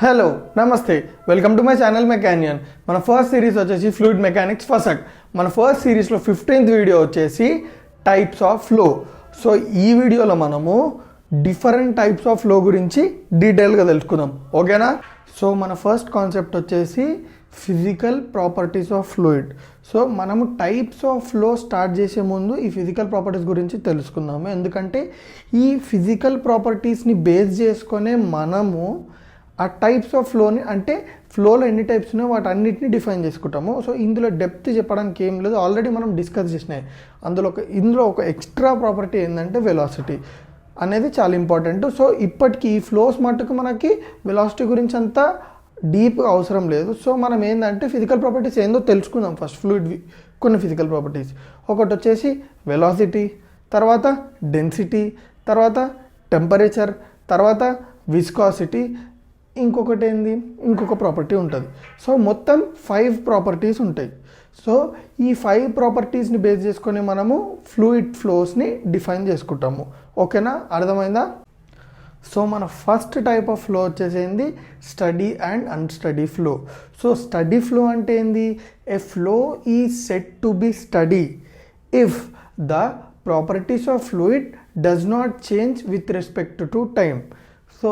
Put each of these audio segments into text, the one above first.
Hello నమస్తే welcome to my channel మెకానియన్. మన first series వచ్చేసి ఫ్లూయిడ్ మెకానిక్స్ ఫస్ట్. మన ఫస్ట్ సిరీస్లో 15th వీడియో వచ్చేసి టైప్స్ ఆఫ్ ఫ్లో. సో ఈ వీడియోలో మనము డిఫరెంట్ టైప్స్ ఆఫ్ ఫ్లో గురించి డీటెయిల్గా తెలుసుకుందాం, ఓకేనా? సో మన ఫస్ట్ కాన్సెప్ట్ వచ్చేసి physical properties of fluid. So మనము టైప్స్ ఆఫ్ ఫ్లో స్టార్ట్ చేసే ముందు ఈ ఫిజికల్ ప్రాపర్టీస్ గురించి తెలుసుకుందాము. ఎందుకంటే ఈ ఫిజికల్ ప్రాపర్టీస్ని బేస్ చేసుకొనే మనము ఆ టైప్స్ ఆఫ్ ఫ్లోని, అంటే ఫ్లోలో ఎన్ని టైప్స్ ఉన్నాయో వాటి అన్నిటిని డిఫైన్ చేసుకుంటాము. సో ఇందులో డెప్త్ చెప్పడానికి ఏం లేదు, ఆల్రెడీ మనం డిస్కస్ చేసినాయి. ఇందులో ఒక ఎక్స్ట్రా ప్రాపర్టీ ఏంటంటే వెలాసిటీ అనేది చాలా ఇంపార్టెంట్. సో ఇప్పటికీ ఈ ఫ్లోస్ మట్టుకు మనకి వెలాసిటీ గురించి అంతా డీప్గా అవసరం లేదు. సో మనం ఏంటంటే ఫిజికల్ ప్రాపర్టీస్ ఏందో తెలుసుకుందాం ఫస్ట్. ఫ్లూయిడ్ కొన్ని ఫిజికల్ ప్రాపర్టీస్ ఒకటి వచ్చేసి వెలాసిటీ, తర్వాత డెన్సిటీ, తర్వాత టెంపరేచర్, తర్వాత విస్కాసిటీ, ఇంకొకటి ఏంది, ఇంకొక ప్రాపర్టీ ఉంటుంది. సో మొత్తం 5 ప్రాపర్టీస్ ఉంటాయి. సో ఈ 5 ప్రాపర్టీస్ని బేస్ చేసుకొని మనము ఫ్లూయిడ్ ఫ్లోస్ని డిఫైన్ చేసుకుంటాము, ఓకేనా? అర్థమైందా? సో మన ఫస్ట్ టైప్ ఆఫ్ ఫ్లో వచ్చేసింది steady and unsteady flow. So steady flow అంటే ఏంది? A flow is said to be steady if the properties of fluid does not change with respect to time. So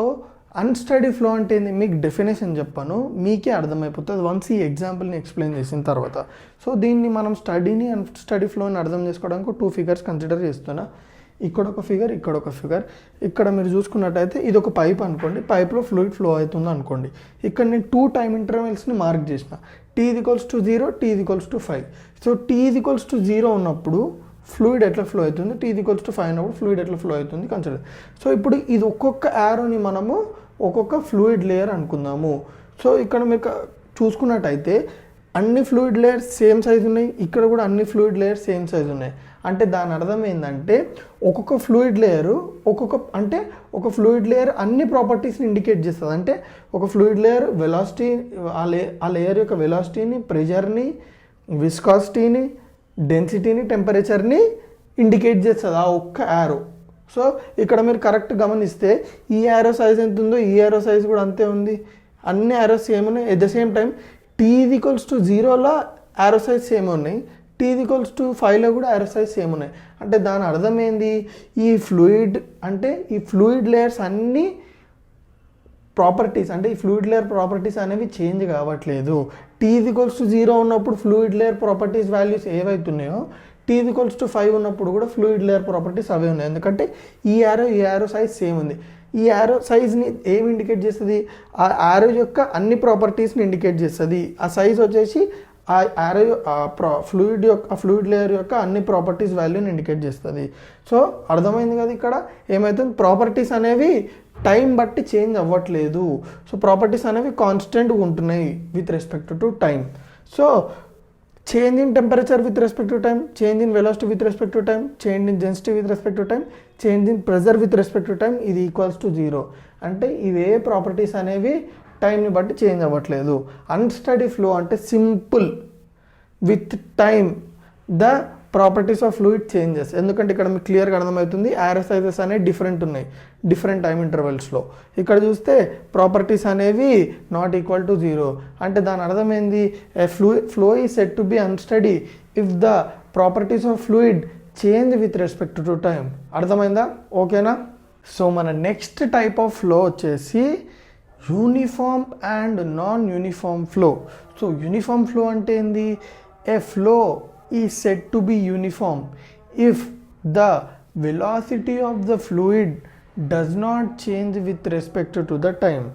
unsteady flow అంటే ఏంది, మీకు definition చెప్పాను, మీకే అర్థమైపోతుంది once ఈ ఎగ్జాంపుల్ని explain చేసిన తర్వాత. సో దీన్ని మనం స్టడీని అన్స్టడీ ఫ్లోని అర్థం చేసుకోవడానికి 2 ఫిగర్స్ కన్సిడర్ చేస్తున్నా. ఇక్కడ ఒక ఫిగర్, ఇక్కడ ఒక ఫిగర్. ఇక్కడ మీరు చూసుకున్నట్టయితే ఇది ఒక పైప్ అనుకోండి, పైప్లో ఫ్లూయిడ్ ఫ్లో అవుతుంది అనుకోండి. ఇక్కడ నేను 2 టైమ్ ఇంటర్వెల్స్ని మార్క్ చేసిన, t=0, t=5. సో t=0 ఉన్నప్పుడు ఫ్లూయిడ్ ఎట్లా ఫ్లో అవుతుంది, t=5 ఉన్నప్పుడు ఫ్లూయిడ్ ఎట్లా ఫ్లో అవుతుంది కన్సిడర్. సో ఇప్పుడు ఇది ఒక్కొక్క యారోని మనము ఒక్కొక్క ఫ్లూయిడ్ లేయర్ అనుకుందాము. సో ఇక్కడ మీకు చూసుకున్నట్టయితే అన్ని ఫ్లూయిడ్ లేయర్స్ సేమ్ సైజు ఉన్నాయి, ఇక్కడ కూడా అన్ని ఫ్లూయిడ్ లేయర్స్ సేమ్ సైజు ఉన్నాయి. అంటే దాని అర్థం ఏంటంటే ఒక్కొక్క ఫ్లూయిడ్ లేయరు ఒక ఫ్లూయిడ్ లేయర్ అన్ని ప్రాపర్టీస్ని ఇండికేట్ చేస్తుంది. అంటే ఒక ఫ్లూయిడ్ లేయర్ వెలాసిటీ, ఆ లేయర్ యొక్క వెలాసిటీని, ప్రెషర్ని, విస్కాసిటీని, డెన్సిటీని, టెంపరేచర్ని ఇండికేట్ చేస్తుంది ఆ ఒక్క యారో. సో ఇక్కడ మీరు కరెక్ట్ గమనిస్తే ఈ యారో సైజ్ ఎంత ఉందో ఈ యారో సైజ్ కూడా అంతే ఉంది. అన్ని యారోస్ సేమ్ ఉన్నాయి. ఎట్ ద సేమ్ టైం t=0లో యారో సైజ్ సేమ్ ఉన్నాయి, t=5లో కూడా యారో సైజ్ సేమ్ ఉన్నాయి. అంటే దాని అర్థం ఏంది, ఈ ఫ్లూయిడ్ లేయర్స్ అన్నీ ప్రాపర్టీస్, అంటే ఈ ఫ్లూయిడ్ లేయర్ ప్రాపర్టీస్ అనేవి చేంజ్ కావట్లేదు. t=0 ఉన్నప్పుడు ఫ్లూయిడ్ లేయర్ ప్రాపర్టీస్ వాల్యూస్ ఏవైతున్నాయో t=5 ఉన్నప్పుడు కూడా ఫ్లూయిడ్ లేయర్ ప్రాపర్టీస్ అవే ఉన్నాయి. ఎందుకంటే ఈ యారో సైజ్ సేమ్ ఉంది. ఈ యారో సైజ్ని ఏమి ఇండికేట్ చేస్తుంది, ఆ యారో యొక్క అన్ని ప్రాపర్టీస్ని ఇండికేట్ చేస్తుంది. ఆ సైజ్ వచ్చేసి ఆ యారో ఫ్లూయిడ్ లేయర్ యొక్క అన్ని ప్రాపర్టీస్ వాల్యూని ఇండికేట్ చేస్తుంది. సో అర్థమైంది కదా? ఇక్కడ ఏమవుతుంది, ప్రాపర్టీస్ అనేవి టైం బట్టి చేంజ్ అవ్వట్లేదు. సో ప్రాపర్టీస్ అనేవి కాన్స్టెంట్గా ఉంటున్నాయి with respect to time. So change in temperature with respect to time, change in velocity with respect to time, change in density with respect to time, change in pressure with respect to time, ఇది =0. అంటే ఇవే properties అనేవి టైంని బట్టి change అవ్వట్లేదు. Unsteady flow అంటే simple, with time the properties of fluid changes. ఎందుకంటే ఇక్కడ మీకు క్లియర్గా అర్థమవుతుంది యారో సైజెస్ అనేవి డిఫరెంట్ ఉన్నాయి డిఫరెంట్ టైమ్ ఇంటర్వెల్స్లో. ఇక్కడ చూస్తే ప్రాపర్టీస్ అనేవి ≠0. అంటే దాని అర్థం ఏంది, flow is said to B unsteady if the properties of fluid change with respect to time. అర్థమైందా? ఓకేనా? సో మన నెక్స్ట్ టైప్ ఆఫ్ ఫ్లో వచ్చేసి uniform and non uniform flow. So uniform flow అంటే ఏంది, a flow is said to be uniform if the velocity of the fluid does not change with respect to the time.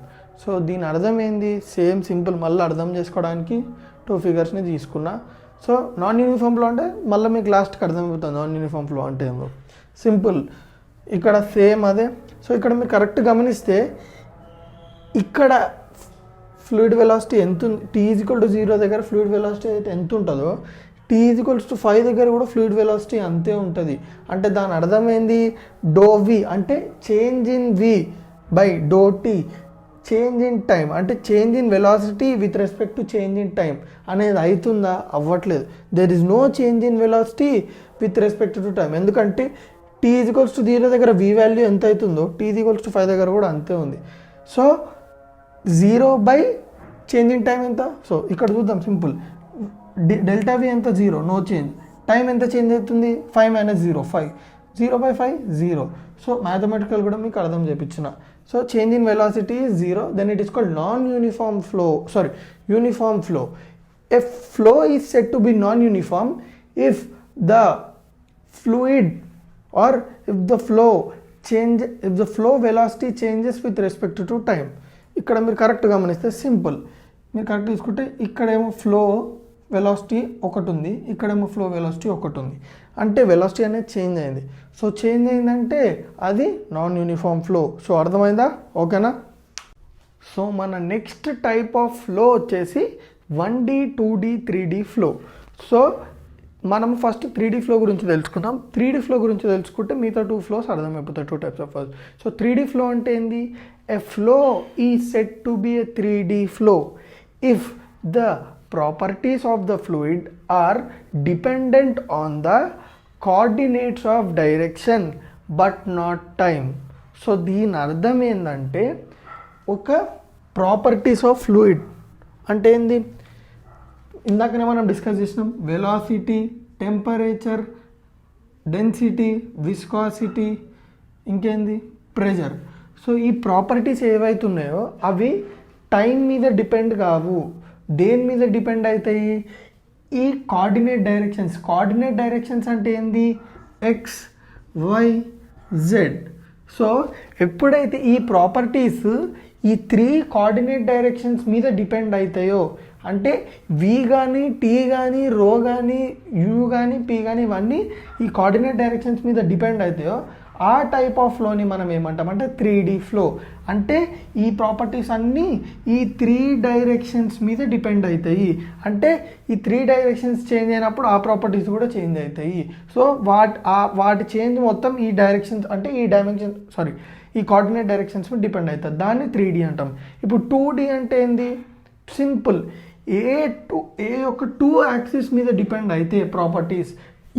So దీని అర్థం ఏంది, same simple. మళ్ళీ అర్థం చేసుకోవడానికి 2 ఫిగర్స్ని తీసుకున్నా. So non uniform flow అంటే మళ్ళీ మీకు లాస్ట్కి అర్థమైపోతుంది నాన్ యూనిఫామ్ ఫ్లో అంటే ఏమో. సింపుల్, ఇక్కడ సేమ్ అదే. సో ఇక్కడ మీరు కరెక్ట్ గమనిస్తే ఇక్కడ ఫ్లూయిడ్ వెలాసిటీ ఎంత ఉంది, t=0 దగ్గర ఫ్లూయిడ్ వెలాసిటీ అయితే ఎంత ఉంటుందో t=5 దగ్గర కూడా ఫ్లూయిడ్ వెలాసిటీ అంతే ఉంటుంది. అంటే దాని అర్థం ఏంది, ∂V అంటే change in v by ∂T change in time, అంటే change in velocity with respect to change in time అనేది అవుతుందా? అవ్వట్లేదు. There is no change in velocity with respect to time. ఎందుకంటే t=0 దగ్గర v వాల్యూ ఎంత అవుతుందో t=5 దగ్గర కూడా అంతే ఉంది. So zero by changing time ఎంత? సో ఇక్కడ చూద్దాం సింపుల్. డెల్టా వి ఎంత? Zero, no change. టైం ఎంత చేంజ్ అవుతుంది? 5 మైనస్ 0 5, 0/5 0. సో మ్యాథమెటికల్ కూడా మీకు అర్థం చేయించిన. So change in velocity is zero, then it is called non uniform flow. Uniform flow. A flow is said to be non uniform if the fluid or if the flow velocity changes with respect to time. ఇక్కడ మీరు correct గమనిస్తే simple. మీరు correct తీసుకుంటే ఇక్కడేమో flow velocity ఒకటి ఉంది, ఇక్కడేమో flow velocity ఒకటి ఉంది. అంటే వెలాసిటీ అనేది చేంజ్ అయింది. సో చేంజ్ అయిందంటే అది నాన్ యూనిఫామ్ ఫ్లో. సో అర్థమైందా? ఓకేనా? సో మన నెక్స్ట్ టైప్ ఆఫ్ ఫ్లో వచ్చేసి 1D 2D 3D flow. So మనం ఫస్ట్ 3D ఫ్లో గురించి తెలుసుకుందాం. 3D ఫ్లో గురించి తెలుసుకుంటే మిగతా 2 ఫ్లోస్ అర్థమైపోతాయి, 2 types of flows. So 3D flow అంటే ఏంది? A flow is said to be a 3D flow if the properties of the fluid are dependent on the coordinates of direction but not time. So దీని అర్థం ఏంటంటే ఒక properties of fluid అంటే ఏంది? ఇందాకనే మనం డిస్కస్ చేసినాం. వెలాసిటీ, టెంపరేచర్, డెన్సిటీ, విస్కాసిటీ, ఇంకేంది? ప్రెషర్. సో ఈ ప్రాపర్టీస్ ఏవైతే ఉన్నాయో అవి టైం మీద డిపెండ్ కావు. దేని మీద డిపెండ్ అవుతాయి? ఈ కోఆర్డినేట్ డైరెక్షన్స్. కోఆర్డినేట్ డైరెక్షన్స్ అంటే ఏంది? X, why, Z. సో ఎప్పుడైతే ఈ ప్రాపర్టీస్ ఈ 3 కోఆర్డినేట్ డైరెక్షన్స్ మీద డిపెండ్ అవుతాయో, అంటే వి కానీ, టీ కానీ, రో కానీ, యూ కానీ, పీ కానీ, ఇవన్నీ ఈ కోఆర్డినేట్ డైరెక్షన్స్ మీద డిపెండ్ అవుతాయో ఆ టైప్ ఆఫ్ ఫ్లోని మనం ఏమంటామంటే 3D ఫ్లో. అంటే ఈ ప్రాపర్టీస్ అన్నీ ఈ 3 డైరెక్షన్స్ మీద డిపెండ్ అవుతాయి. అంటే ఈ 3 డైరెక్షన్స్ చేంజ్ అయినప్పుడు ఆ ప్రాపర్టీస్ కూడా చేంజ్ అవుతాయి. సో వాటి చేంజ్ మొత్తం ఈ డైరెక్షన్స్ అంటే ఈ కోఆర్డినేట్ డైరెక్షన్స్ మీద డిపెండ్ అవుతుంది. దాన్ని 3D అంటాం. ఇప్పుడు 2D అంటే ఏంది? సింపుల్. ఏ యొక్క 2 యాక్సిస్ మీద డిపెండ్ అయితే ప్రాపర్టీస్,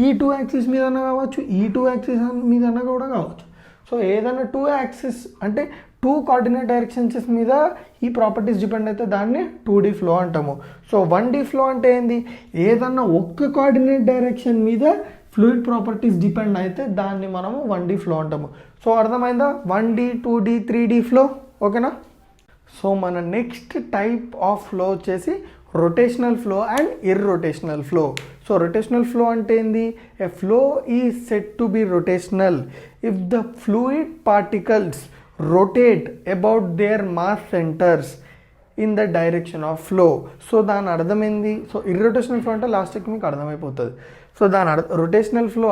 ఈ 2 యాక్సిస్ మీద అన్నా కావచ్చు, ఈ 2 యాక్సిస్ మీద అన్నా కూడా కావచ్చు. సో ఏదైనా 2 యాక్సిస్ అంటే 2 కోఆర్డినేట్ డైరెక్షన్స్ మీద ఈ ప్రాపర్టీస్ డిపెండ్ అయితే దాన్ని 2D ఫ్లో అంటాము. సో 1D ఫ్లో అంటే ఏంది? ఏదన్నా ఒక్క కోఆర్డినేట్ డైరెక్షన్ మీద ఫ్లూయిడ్ ప్రాపర్టీస్ డిపెండ్ అయితే దాన్ని మనము 1D ఫ్లో అంటాము. సో అర్థమైందా? 1D 2D 3D flow. ఓకేనా? సో మన నెక్స్ట్ టైప్ ఆఫ్ ఫ్లో వచ్చేసి rotational flow and irrotational flow. So rotational flow అంటే ఏంది? A flow is said to B rotational if the fluid particles rotate about their mass centres in the direction of flow. So దాని అర్థం ఏంది? So irrotational flow అంటే లాస్ట్కి మీకు అర్థమైపోతుంది. So rotational flow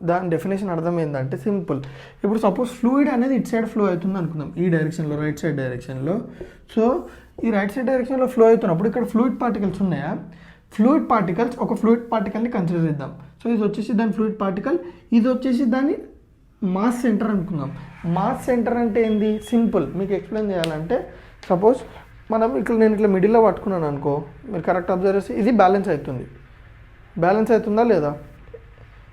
దాని డెఫినేషన్ అర్థం ఏంటంటే సింపుల్. ఇప్పుడు సపోజ్ ఫ్లూయిడ్ అనేది ఇట్ సైడ్ ఫ్లో అవుతుంది అనుకుందాం, ఈ డైరెక్షన్లో, రైట్ సైడ్ డైరెక్షన్లో. సో ఈ రైట్ సైడ్ డైరెక్షన్లో ఫ్లో అవుతున్నప్పుడు ఇక్కడ ఫ్లూయిడ్ పార్టికల్స్ ఉన్నాయా? ఫ్లూయిడ్ పార్టికల్స్, ఒక ఫ్లూయిడ్ పార్టికల్ని కన్సిడర్ చేద్దాం. సో ఇది వచ్చేసి దాని ఫ్లూయిడ్ పార్టికల్, ఇది వచ్చేసి దాని మాస్ సెంటర్ అనుకుందాం. మాస్ సెంటర్ అంటే ఏంది? సింపుల్. మీకు ఎక్స్ప్లెయిన్ చేయాలంటే సపోజ్ నేను ఇట్లా మిడిల్లో పట్టుకున్నాను అనుకో, మీరు కరెక్ట్ అబ్జర్వ్ చేసి ఇది బ్యాలెన్స్ అవుతుందా లేదా?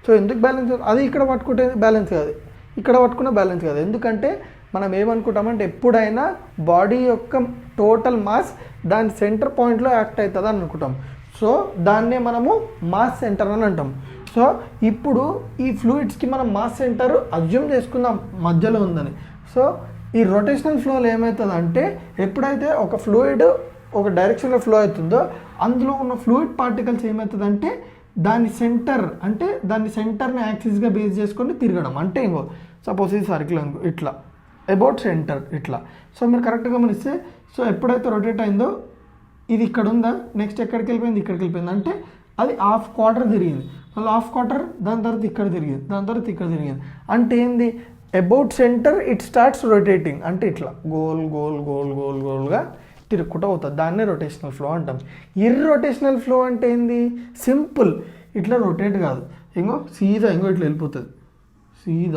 సో ఎందుకు బ్యాలెన్స్ అవుతుంది? అది ఇక్కడ పట్టుకుంటే బ్యాలెన్స్ కాదు, ఇక్కడ పట్టుకున్న బ్యాలెన్స్ కాదు. ఎందుకంటే మనం ఏమనుకుంటామంటే ఎప్పుడైనా బాడీ యొక్క టోటల్ మాస్ దాని సెంటర్ పాయింట్లో యాక్ట్ అవుతుంది అని అనుకుంటాం. సో దాన్నే మనము మాస్ సెంటర్ అని అంటాం. సో ఇప్పుడు ఈ ఫ్లూయిడ్స్కి మనం మాస్ సెంటర్ అజ్యూమ్ చేసుకుందాం మధ్యలో ఉందని. సో ఈ రొటేషనల్ ఫ్లోలో ఏమవుతుందంటే ఎప్పుడైతే ఒక ఫ్లూయిడ్ ఒక డైరెక్షన్లో ఫ్లో అవుతుందో అందులో ఉన్న ఫ్లూయిడ్ పార్టికల్స్ ఏమవుతుందంటే దాని సెంటర్ని యాక్సిస్గా బేస్ చేసుకొని తిరగడం. అంటే ఇంకో సపోజ్ ఇది సర్కిల్ అనుకో, ఇట్లా అబౌట్ సెంటర్ ఇట్లా. సో మీరు కరెక్ట్గా గమనిస్తే సో ఎప్పుడైతే రొటేట్ అయిందో ఇది ఇక్కడ ఉందా, నెక్స్ట్ ఎక్కడికి వెళ్ళిపోయింది, ఇక్కడికి వెళ్ళిపోయింది. అంటే అది హాఫ్ క్వార్టర్ తిరిగింది, మళ్ళీ హాఫ్ క్వార్టర్, దాని తర్వాత ఇక్కడ తిరిగింది, దాని తర్వాత ఇక్కడ తిరిగింది. అంటే ఏంది? About centre it starts rotating. అంటే ఇట్లా గోల్గా తిరుగుకుంటూ అవుతుంది. దాన్నే రొటేషనల్ ఫ్లో అంటాం. ఇర్రొటేషనల్ ఫ్లో అంటే ఏంది? సింపుల్. ఇట్లా రొటేట్ కాదు, సీదా ఇట్లా వెళ్ళిపోతుంది, సీదా.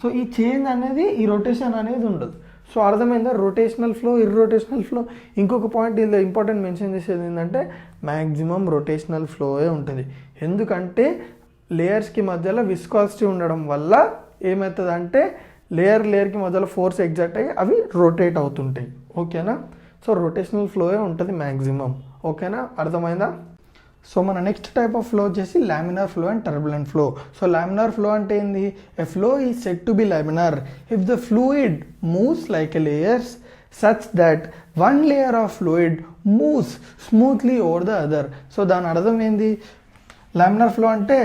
సో ఈ చేంజ్ అనేది, ఈ రొటేషన్ అనేది ఉండదు. సో అర్థమైందా? Rotational flow, irrotational flow. ఇంకొక పాయింట్ ఇందులో ఇంపార్టెంట్ మెన్షన్ చేసేది ఏంటంటే మ్యాక్సిమం రొటేషనల్ ఫ్లోయే ఉంటుంది. ఎందుకంటే లేయర్స్కి మధ్యలో విస్కాసిటీ ఉండడం వల్ల ఏమవుతుందంటే లేయర్కి మధ్యలో ఫోర్స్ ఎగ్జాక్ట్ అయ్యి అవి రొటేట్ అవుతుంటాయి. ఓకేనా? సో రొటేషనల్ ఫ్లోయే ఉంటుంది మ్యాక్సిమం. ఓకేనా? అర్థమైందా? సో మన నెక్స్ట్ టైప్ ఆఫ్ ఫ్లో వచ్చేసి laminar flow and turbulent flow. So laminar flow అంటే ఏంది? A flow is said to B laminar if the fluid moves like a layers such that one layer of fluid moves smoothly over the other. So దాని అర్థం ఏంది? Laminar flow అంటే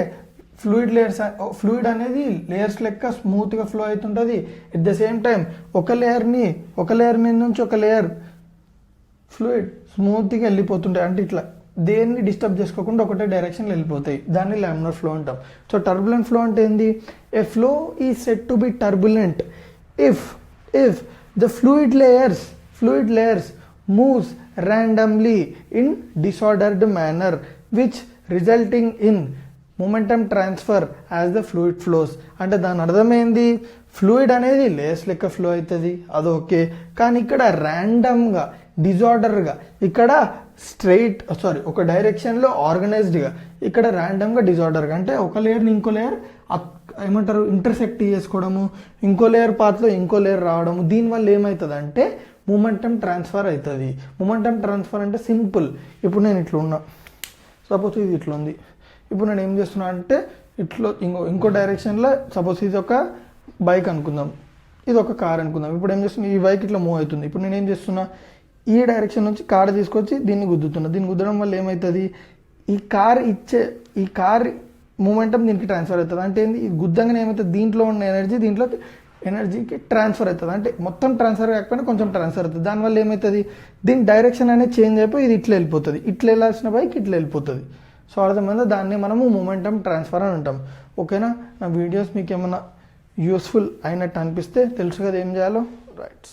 fluid అనేది layers లెక్క స్మూత్గా flow అవుతుంటుంది. At the same time ఒక layer మీద నుంచి ఒక లేయర్ ఫ్లూయిడ్ స్మూత్గా వెళ్ళిపోతుంటాయి. అంటే ఇట్లా దేన్ని డిస్టర్బ్ చేసుకోకుండా ఒకటే డైరెక్షన్లో వెళ్ళిపోతాయి. దాన్ని లామినార్ ఫ్లో అంటాం. సో టర్బులెంట్ ఫ్లో అంటే ఏంది? A flow is said to be turbulent if the fluid layers moves randomly in disordered manner which resulting in momentum transfer as the fluid flows. అంటే దాని అర్థమైంది, ఫ్లూయిడ్ అనేది layers లెక్క flow అవుతుంది, అది okay. కానీ ఇక్కడ ర్యాండమ్గా డిజార్డర్గా, ఇక్కడ ఒక డైరెక్షన్లో ఆర్గనైజ్డ్గా, ఇక్కడ ర్యాండమ్గా డిజార్డర్గా. అంటే ఒక లేయర్ని ఇంకో లేయర్ ఏమంటారు ఇంటర్సెక్ట్ చేసుకోవడము, ఇంకో లేయర్ పాత్లో ఇంకో లేయర్ రావడము. దీనివల్ల ఏమవుతుంది అంటే మూమెంటం ట్రాన్స్ఫర్ అవుతుంది. మూమెంటం ట్రాన్స్ఫర్ అంటే సింపుల్. ఇప్పుడు నేను ఇట్లా ఉన్నా, సపోజ్ ఇది ఇట్లా ఉంది. ఇప్పుడు నేను ఏం చేస్తున్నా అంటే ఇట్లా ఇంకో డైరెక్షన్లో, సపోజ్ ఇది ఒక బైక్ అనుకుందాం, ఇది ఒక కార్ అనుకుందాం. ఇప్పుడు ఏం చేస్తున్నా, ఈ బైక్ ఇట్లా మూవ్ అవుతుంది. ఇప్పుడు నేను ఏం చేస్తున్నా, ఈ డైరెక్షన్ నుంచి కార్ తీసుకొచ్చి దీన్ని గుద్దుతున్నా. దీన్ని గుద్దడం వల్ల ఏమవుతుంది, ఈ కార్ మూమెంటం దీనికి ట్రాన్స్ఫర్ అవుతుంది. అంటే ఏంది, ఇది గుద్దంగానే ఏమవుతుంది, దీంట్లో ఉన్న ఎనర్జీకి ట్రాన్స్ఫర్ అవుతుంది. అంటే మొత్తం ట్రాన్స్ఫర్ కాకపోయినా కొంచెం ట్రాన్స్ఫర్ అవుతుంది. దానివల్ల ఏమవుతుంది, దీని డైరెక్షన్ అనేది చేంజ్ అయిపోయి ఇది ఇట్లా వెళ్ళిపోతుంది. ఇట్లా వెళ్ళాల్సిన బైక్ ఇట్లా వెళ్ళిపోతుంది. సో అర్థమైందా? దాన్ని మనము మూమెంటం ట్రాన్స్ఫర్ అని అంటాం. ఓకేనా? నా వీడియోస్ మీకు ఏమైనా యూస్ఫుల్ అయినట్టు అనిపిస్తే తెలుసు కదా ఏం చేయాలో. రైట్.